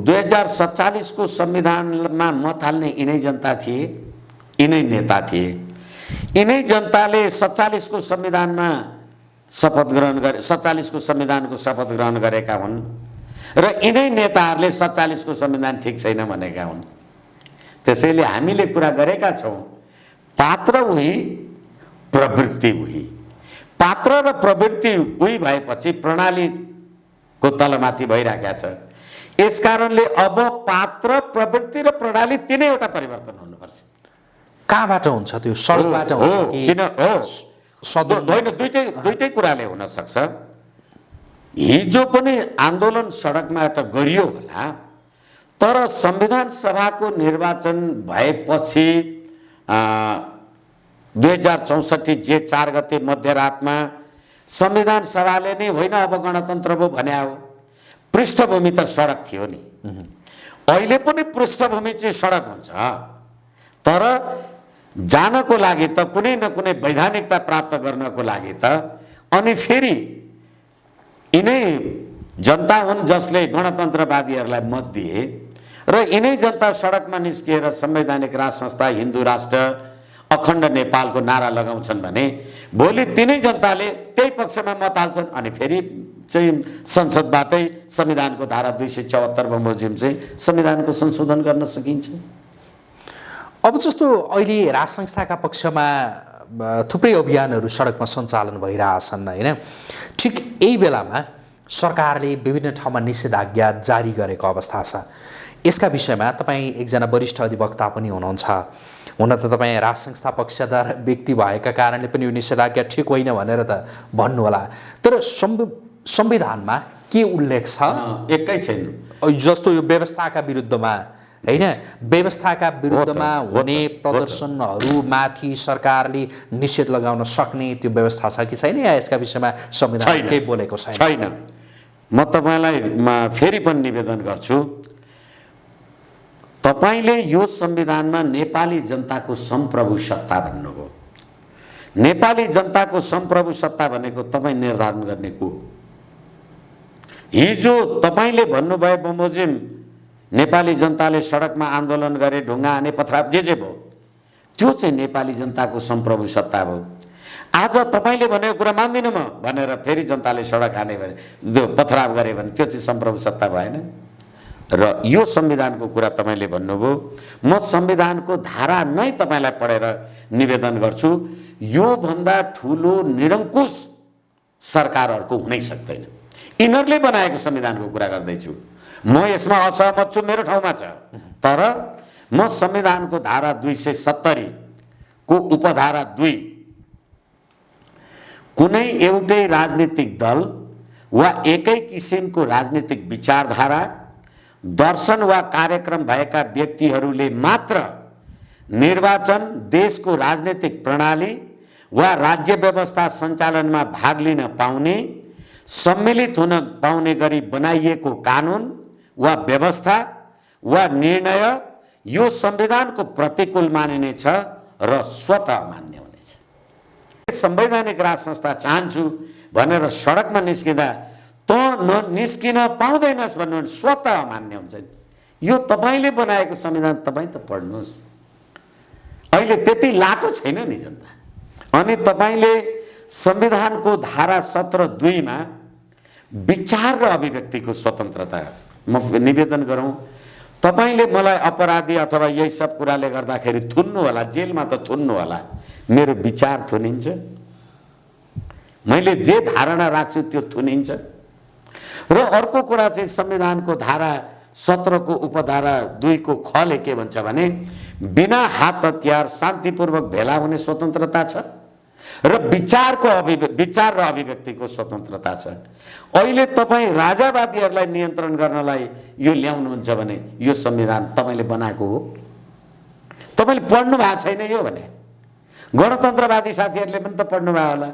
2047 को संविधानमा मत हाल्ने यिनै जनता थिए, यिनै नेता थिए। यिनै जनताले 47 को संविधानमा शपथ ग्रहण गरे, 47 को संविधानको शपथ ग्रहण गरेका हुन् र यिनै नेताहरूले 47 को संविधान ठिक छैन भनेका हुन्। त्यसैले हामीले कुरा गरेका छौँ, पात्र उही प्रवृत्ति उही। पात्र र प्रवृत्ति उही भएपछि प्रणालीको तलमाथि भइराखेको छ। यसकारणले अब पात्र, प्रवृत्ति र प्रणाली तीनैवटा परिवर्तन हुनुपर्छ। कहाँबाट हुन्छ त्यो? सडकबाट हुन्छ कि? किन हो होइन, दुईटै कुराले हुन सक्छ। हिजो पनि आन्दोलन सडकमा त गरियो होला, तर संविधान सभाको निर्वाचन भएपछि 2064 जेठ 4 गते मध्यरातमा संविधान सभाले नै होइन अब गणतन्त्र भयो भने हो। पृष्ठभूमि त सडक थियो नि। अहिले पनि पृष्ठभूमि चाहिँ सडक हुन्छ, तर जानको लागि त कुनै न कुनै वैधानिकता प्राप्त गर्नको लागि त अनि फेरि यिनै जनता हुन् जसले गणतन्त्रवादीहरूलाई मत दिए र यिनै जनता सडकमा निस्किएर संवैधानिक राज संस्था, हिन्दू राष्ट्र, अखण्ड नेपालको नारा लगाउँछन् भने भोलि तिनै जनताले त्यही पक्षमा मत हाल्छन् अनि फेरि चाहिँ संसदबाटै संविधानको धारा 274 बमोजिम चाहिँ संविधानको संशोधन गर्न सकिन्छ। अब जस्तो अहिले राज संस्थाका पक्षमा थुप्रै अभियानहरू सडकमा सञ्चालन भइरहेछन् होइन? ठिक यही बेलामा सरकारले विभिन्न ठाउँमा निषेधाज्ञा जारी गरेको अवस्था छ। यसका विषयमा तपाईँ एकजना वरिष्ठ अधिवक्ता पनि हुनुहुन्छ। हुन त तपाईँ राज संस्था पक्षधर व्यक्ति भएका कारणले पनि यो निषेधाज्ञा ठिक होइन भनेर त भन्नुहोला, तर संविधानमा के उल्लेख छ? एकै छैन। जस्तो यो व्यवस्थाका विरुद्धमा होइन, व्यवस्थाका विरुद्धमा हुने प्रदर्शनहरूमाथि सरकारले निषेध लगाउन सक्ने त्यो व्यवस्था छ कि छैन, या यसका विषयमा संविधान केही बोलेको छैन? म तपाईँलाई फेरि पनि निवेदन गर्छु, तपाईँले यो संविधानमा नेपाली जनताको संप्रभु सत्ता भन्नुभयो। नेपाली जनताको संप्रभु सत्ता भनेको तपाईँ निर्धारण गर्ने को? हिजो तपाईँले भन्नुभयो बमोजिम नेपाली जनताले सडकमा आन्दोलन गरे, ढुङ्गा हाने, पथराव जे भयो, त्यो चाहिँ नेपाली जनताको संप्रभु सत्ता भयो। आज तपाईँले भनेको कुरा मान्दिनँ म भनेर फेरि जनताले सडक हाने भने, त्यो पथराव गरे भने त्यो चाहिँ संप्रभु सत्ता भएन। र यो संविधानको कुरा तपाईँले भन्नुभयो, म संविधानको धारा नै तपाईँलाई पढेर निवेदन गर्छु, योभन्दा ठुलो निरङ्कुश सरकारहरूको हुनै सक्दैन। यिनीहरूले बनाएको संविधानको कुरा गर्दैछु, म यसमा असहमत छु, मेरो ठाउँमा छ, तर म संविधानको धारा 270 को उपधारा 2 कुनै एउटै राजनीतिक दल वा एकै किसिमको राजनीतिक विचारधारा, दर्शन वा कार्यक्रम भएका व्यक्तिहरूले मात्र निर्वाचन, देशको राजनीतिक प्रणाली वा राज्य व्यवस्था सञ्चालनमा भाग लिन पाउने, सम्मिलित हुन पाउने गरी बनाइएको कानुन वा व्यवस्था वा निर्णय यो संविधानको प्रतिकूल मानिनेछ र स्वतः मान्य हुनेछ। संवैधानिक राज संस्था चाहन्छु भनेर सडकमा निस्किँदा त निस्किन पाउँदैनस् भन्नु स्वतः मान्य हुन्छ। यो तपाईँले बनाएको संविधान तपाईँ त पढ्नुहोस्। अहिले त्यति लाटो छैन नि जनता। अनि तपाईँले संविधानको धारा 17(2) मा विचार र अभिव्यक्तिको स्वतन्त्रता म निवेदन गरौँ, तपाईँले मलाई अपराधी अथवा यही सब कुराले गर्दाखेरि थुन्नु होला, जेलमा त थुन्नु होला, मेरो विचार थुनिन्छ, मैले जे धारणा राख्छु त्यो थुनिन्छ। र अर्को कुरा चाहिँ संविधानको धारा 17 को उपधारा 2 को ख ले के भन्छ भने बिना हात हतियार शान्तिपूर्वक भेला हुने स्वतन्त्रता छ र विचार र अभिव्यक्तिको स्वतन्त्रता छ। अहिले तपाईँ राजावादीहरूलाई नियन्त्रण गर्नलाई यो ल्याउनुहुन्छ भने यो संविधान तपाईँले बनाएको हो, तपाईँले पढ्नु भएको छैन यो भने। गणतन्त्रवादी साथीहरूले पनि त पढ्नु भयो होला।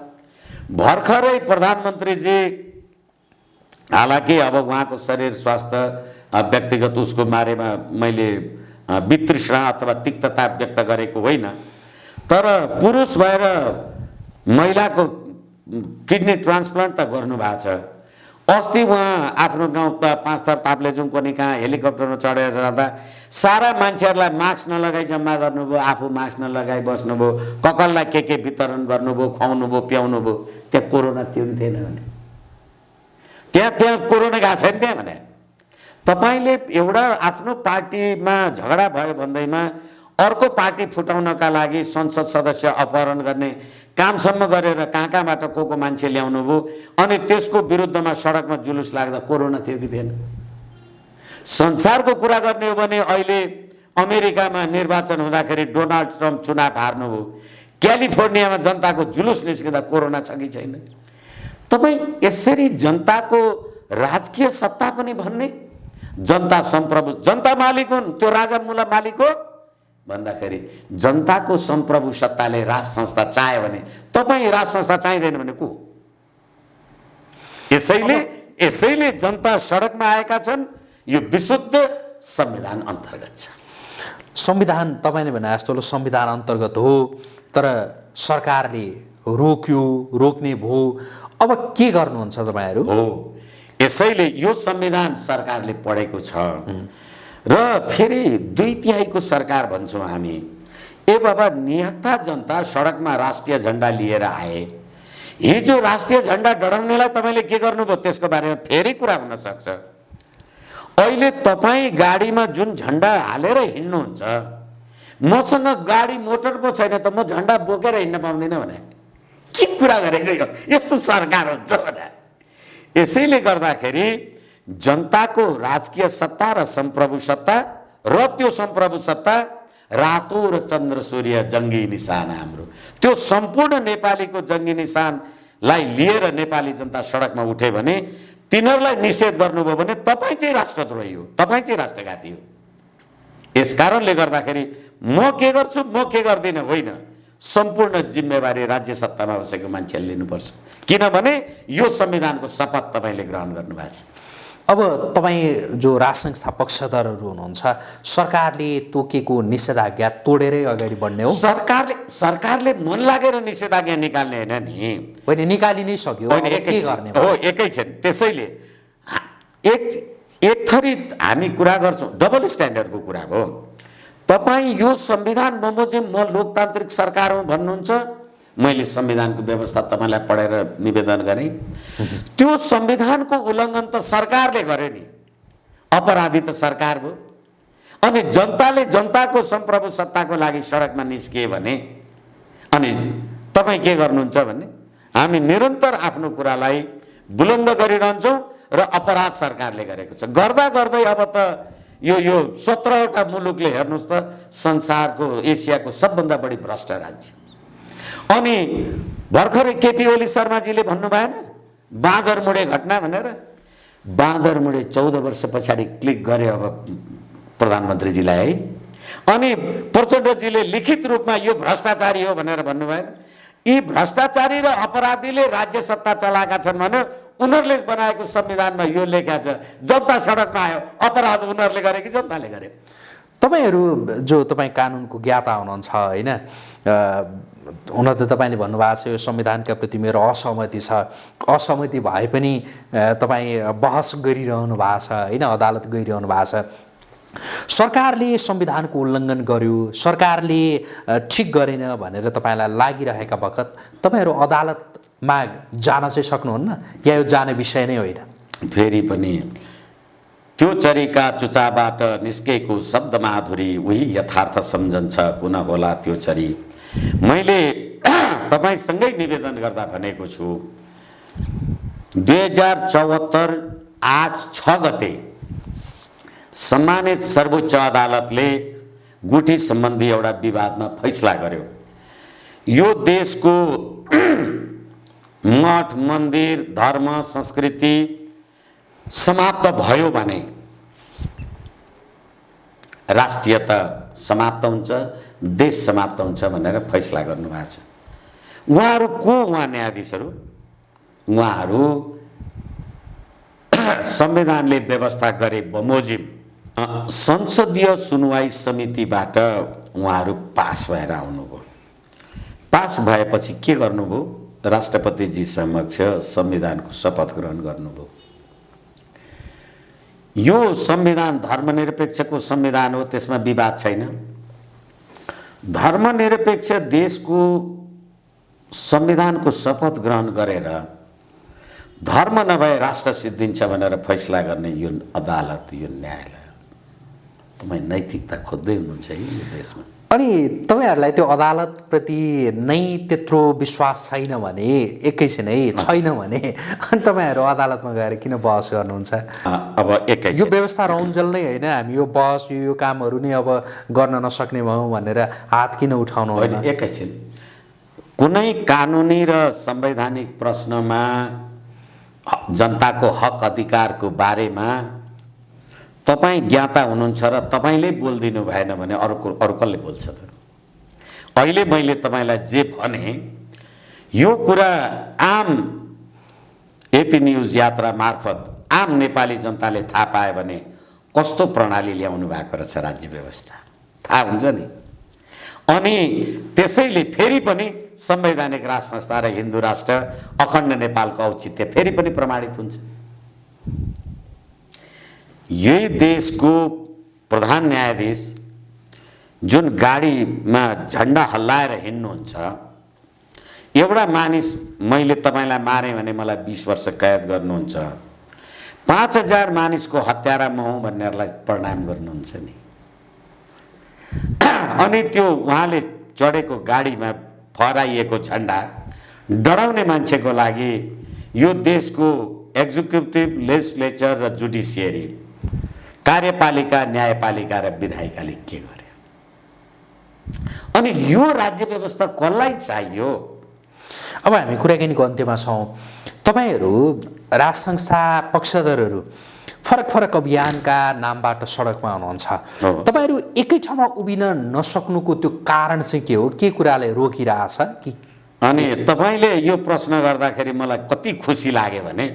भर्खरै प्रधानमन्त्रीजी, हालाकि अब उहाँको शरीर स्वास्थ्य व्यक्तिगत उसको बारेमा मैले वितृष्णा अथवा तिक्तता व्यक्त गरेको होइन, तर पुरुष भएर महिलाको किडनी ट्रान्सप्लान्ट त गर्नुभएको छ। अस्ति उहाँ आफ्नो गाउँ 5 थर ताप्लेजुङको नि कहाँ हेलिकप्टरमा चढेर जाँदा सारा मान्छेहरूलाई मास्क नलगाई जम्मा गर्नुभयो, आफू मास्क नलगाई बस्नुभयो, ककललाई के वितरण गर्नुभयो, खुवाउनुभयो, पियाउनुभयो। त्यहाँ कोरोना थियो कि थिएन भने? त्यहाँ कोरोना गएको छैन त्यहाँ भने? तपाईँले एउटा आफ्नो पार्टीमा झगडा भयो भन्दैमा अर्को पार्टी फुटाउनका लागि संसद सदस्य अपहरण गर्ने कामसम्म गरेर कहाँबाट को मान्छे ल्याउनु भयो, अनि त्यसको विरुद्धमा सडकमा जुलुस लाग्दा कोरोना थियो कि थिएन? संसारको कुरा गर्ने हो भने अहिले अमेरिकामा निर्वाचन हुँदाखेरि डोनाल्ड ट्रम्प चुनाव हार्नुभयो, क्यालिफोर्नियामा जनताको जुलुस निस्किँदा कोरोना छ कि छैन? तपाईँ यसरी जनताको राजकीय सत्ता पनि भन्ने, जनता संप्रभु, जनता मालिक हुन्, त्यो राजा मुला मालिक हो भन्दाखेरि जनताको संप्रभु सत्ताले राज संस्था चाह्यो भने तपाईँ राज संस्था चाहिँदैन भने को? यसैले जनता सडकमा आएका छन्। यो विशुद्ध संविधान अन्तर्गत छ। संविधान तपाईँले भने जस्तो संविधान अन्तर्गत हो, तर सरकारले रोक्ने भयो। अब के गर्नुहुन्छ तपाईँहरू? हो, यसैले यो संविधान सरकारले पढेको छ र फेरि 2/3 को सरकार भन्छौँ हामी। ए बाबा, निहत्था जनता सडकमा राष्ट्रिय झण्डा लिएर आए। हिजो राष्ट्रिय झण्डा डढाउनेलाई तपाईँले के गर्नुभयो त्यसको बारेमा फेरि कुरा हुन सक्छ। अहिले तपाईँ गाडीमा जुन झण्डा हालेर हिँड्नुहुन्छ, मसँग गाडी मोटर पो छैन त म झण्डा बोकेर हिँड्न पाउँदिनँ भने के कुरा गरेको यो? यस्तो सरकार हुन्छ भने? यसैले गर्दाखेरि जनताको राजकीय सत्ता र संप्रभु सत्ता र त्यो संप्रभु सत्ता रातो र चन्द्र सूर्य जङ्गी निशान हाम्रो, त्यो सम्पूर्ण नेपालीको जङ्गी निशानलाई लिएर नेपाली जनता सडकमा उठे भने तिनीहरूलाई निषेध गर्नुभयो भने तपाईँ चाहिँ राष्ट्रद्रोही हो, तपाईँ चाहिँ राष्ट्रघाती हो। यस कारणले गर्दाखेरि म के गर्छु म के गर्दिनँ होइन, सम्पूर्ण जिम्मेवारी राज्य सत्तामा बसेको मान्छेले लिनुपर्छ, किनभने यो संविधानको शपथ तपाईँले ग्रहण गर्नुभएको छ। अब तपाईँ जो राजसङ्घ पक्षधरहरू हुनुहुन्छ, सरकारले तोकेको निषेधाज्ञा तोडेरै अगाडि बढ्ने हो? सरकारले मन लागेर निषेधाज्ञा निकाल्ने होइन नि, होइन निकालि नै सक्यो, के गर्ने हो एकै छन्। त्यसैले एक थरी हामी कुरा गर्छौँ, डबल स्ट्यान्डर्डको कुरा हो। तपाईँ यो संविधान बमोजिम म लोकतान्त्रिक सरकार हुँ भन्नुहुन्छ, मैले संविधानको व्यवस्था तपाईँलाई पढेर निवेदन गरेँ। त्यो संविधानको उल्लङ्घन त सरकारले गर्यो नि, अपराधी त सरकार भयो। अनि जनताले जनताको संप्रभु सत्ताको लागि सडकमा निस्किए भने अनि तपाईँ के गर्नुहुन्छ भने हामी निरन्तर आफ्नो कुरालाई बुलन्द गरिरहन्छौँ र अपराध सरकारले गरेको छ। गर्दा गर्दै अब त यो 17वटा मुलुकले हेर्नुहोस् त, संसारको एसियाको सबभन्दा बढी भ्रष्ट राज्य। अनि भर्खरै केपी ओली शर्माजीले भन्नु भएन बाँदरमुडे घटना भनेर? बाँदरमुडे 14 वर्ष पछाडि क्लिक गरे अब प्रधानमन्त्रीजीलाई है। अनि प्रचण्डजीले लिखित रूपमा यो भ्रष्टाचारी हो भनेर भन्नु भएन? यी भ्रष्टाचारी र अपराधीले राज्य सत्ता चलाएका छन् भने उनीहरूले बनाएको संविधानमा यो लेखा छ, जनता सडकमा आयो, अपराध उनीहरूले गरे कि जनताले गरे? तपाईँहरू जो तपाईँ कानुनको ज्ञाता हुनुहुन्छ होइन, हुन त तपाईँले भन्नुभएको छ यो संविधानका प्रति मेरो असहमति छ, असहमति भए पनि तपाईँ बहस गरिरहनु भएको छ होइन, अदालत गइरहनु भएको छ। सरकारले संविधानको उल्लङ्घन गर्यो, सरकारले ठिक गरेन भनेर तपाईँलाई लागिरहेका बखत तपाईँहरू अदालतमा जान चाहिँ सक्नुहुन्न या यो जाने विषय नै होइन? फेरि पनि त्यो चरीका चुचाबाट निस्केको शब्द माधुरी उही यथार्थ सम्झन्छ कुन होला त्यो चरी। मैले तपाईसँगै निवेदन गर्दा भनेको छु 2074 आज 6 गते सम्मानित सर्वोच्च अदालतले गुठी सम्बन्धी एउटा विवादमा फैसला गर्यो। यो देशको मठ मन्दिर धर्म संस्कृति समाप्त भयो भने राष्ट्रियता समाप्त हुन्छ, देश समाप्त हुन्छ भनेर फैसला गर्नुभएको छ। उहाँहरू को? उहाँ न्यायाधीशहरू, उहाँहरू संविधानले व्यवस्था गरे बमोजिम संसदीय सुनवाई समितिबाट उहाँहरू पास भएर आउनुभयो। पास भएपछि के गर्नुभयो? राष्ट्रपतिजी समक्ष संविधानको शपथ ग्रहण गर्नुभयो। यो संविधान धर्मनिरपेक्षको संविधान हो, त्यसमा विवाद छैन। धर्मनिरपेक्ष देशको संविधानको शपथ ग्रहण गरेर धर्म नभए राष्ट्र सिद्धिन्छ भनेर फैसला गर्ने यो अदालत, यो न्यायालय, तपाईँ नैतिकता खोज्दै हुनुहुन्छ है यो देशमा। अनि तपाईँहरूलाई त्यो अदालतप्रति नै त्यत्रो विश्वास छैन भने, एकैछिन है छैन भने, अनि तपाईँहरू अदालतमा गएर किन बहस गर्नुहुन्छ? अब एकैछिन यो व्यवस्था रौन्जेल नै होइन, हामी यो बहस यो कामहरू नै अब गर्न नसक्ने भयौँ भनेर हात किन उठाउनु होइन? एकैछिन, कुनै कानुनी र संवैधानिक प्रश्नमा जनताको हक अधिकारको बारेमा तपाईँ ज्ञाता हुनुहुन्छ र तपाईँले बोलिदिनु भएन भने अरू कसले बोल्छ त? अहिले मैले तपाईँलाई जे भने यो कुरा आम एपी न्युज यात्रा मार्फत आम नेपाली जनताले थाहा पायो भने कस्तो प्रणाली ल्याउनु भएको रहेछ राज्य व्यवस्था थाहा हुन्छ नि। अनि त्यसैले फेरि पनि संवैधानिक राष्ट्र संस्था र हिन्दू राष्ट्र अखण्ड नेपालको औचित्य फेरि पनि प्रमाणित हुन्छ। यही देशको प्रधान न्यायाधीश जुन गाडीमा झन्डा हल्लाएर हिँड्नुहुन्छ, एउटा मानिस मैले तपाईँलाई मारेँ भने मलाई 20 वर्ष कैद गर्नुहुन्छ, 5000 मानिसको हत्यारा म हुँ भन्नेहरूलाई प्रणाम गर्नुहुन्छ नि। अनि त्यो उहाँले चढेको गाडीमा फहराइएको झन्डा डराउने मान्छेको लागि यो देशको एक्जिक्युटिभ, लेजिस्लेचर र जुडिसियरी, कार्यपालिका, न्यायपालिका र विधायिकाले के गर्यो? अनि यो राज्य व्यवस्था कसलाई चाहियो? अब हामी कुराकानीको अन्त्यमा छौँ। तपाईँहरू राष्ट्र संस्था पक्षधरहरू फरक फरक अभियानका नामबाट सडकमा हुनुहुन्छ। तपाईँहरू एकै ठाउँमा उभिन नसक्नुको त्यो कारण चाहिँ के हो? के कुराले रोकिरहेछ कि? अनि तपाईँले यो प्रश्न गर्दाखेरि मलाई कति खुसी लाग्यो भने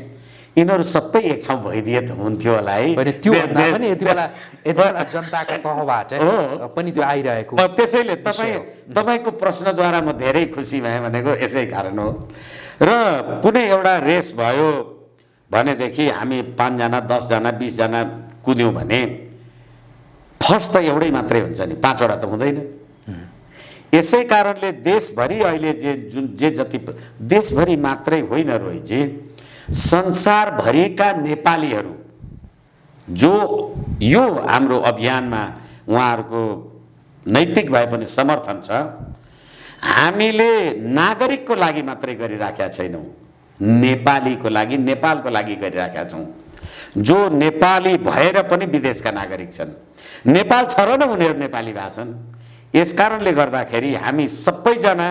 यिनीहरू सबै एक ठाउँ भइदिए त हुन्थ्यो होला है। त्यो भन्दा पनि यति बेला जनताको तहबाट पनि त्यो आइरहेको। त्यसैले तपाईँको प्रश्नद्वारा म धेरै खुसी भएँ भनेको यसै कारण हो। र कुनै एउटा रेस भयो भनेदेखि हामी 5 जना 10 जना 20 जना कुद्यौँ भने फर्स्ट त एउटै मात्रै हुन्छ नि, 5 वटा त हुँदैन। यसै कारणले देशभरि अहिले जे जति देशभरि मात्रै होइन रोहितजी, संसारभरिका नेपालीहरू जो यो हाम्रो अभियानमा उहाँहरूको नैतिक भए पनि समर्थन छ, हामीले नागरिकको लागि मात्रै गरिराखेका छैनौँ, नेपालीको लागि, नेपालको लागि गरिराखेका छौँ। जो नेपाली भएर पनि विदेशका नागरिक छन्, नेपाल छ र न उनीहरू नेपाली भएका छन्। यसकारणले गर्दाखेरि हामी सबैजना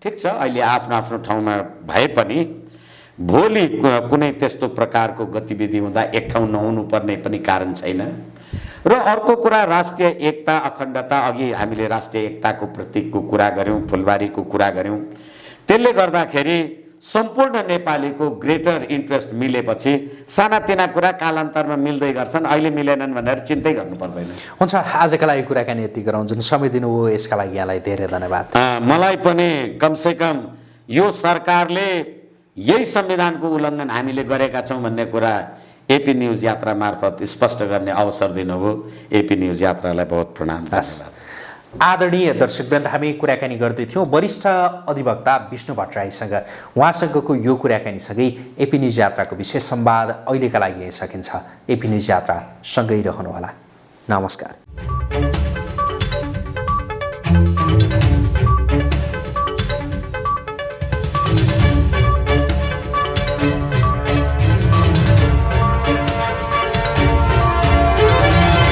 ठिक छ अहिले आफ्नो आफ्नो ठाउँमा भए पनि भोलि कुनै त्यस्तो प्रकारको गतिविधि हुँदा एक ठाउँ नहुनु पर्ने पनि कारण छैन। र अर्को कुरा राष्ट्रिय एकता अखण्डता, अघि हामीले राष्ट्रिय एकताको प्रतीकको कुरा गऱ्यौँ, फुलबारीको कुरा गऱ्यौँ। त्यसले गर्दाखेरि सम्पूर्ण नेपालीको ग्रेटर इन्ट्रेस्ट मिलेपछि सानातिना कुरा कालान्तरमा मिल्दै गर्छन्, अहिले मिलेनन् भनेर चिन्तै गर्नु पर्दैन। हुन्छ, आजका लागि कुराकानी यति गरौँ। जुन समय दिनुभयो यसका लागि यहाँलाई धेरै धन्यवाद। मलाई पनि कमसेकम यो सरकारले यही संविधानको उल्लङ्घन हामीले गरेका छौँ भन्ने कुरा एपी न्युज यात्रा मार्फत स्पष्ट गर्ने अवसर दिनुभयो। एपी न्युज यात्रालाई बहुत प्रणाम। आदरणीय दर्शकवृन्द, हामी कुराकानी गर्दैथ्यौँ वरिष्ठ अधिवक्ता विष्णु भट्टराईसँग। उहाँसँगको यो कुराकानीसँगै एपी न्युज यात्राको विशेष संवाद अहिलेका लागि यहीँ सकिन्छ। एपी न्युज यात्रा सँगै रहनुहोला। नमस्कार।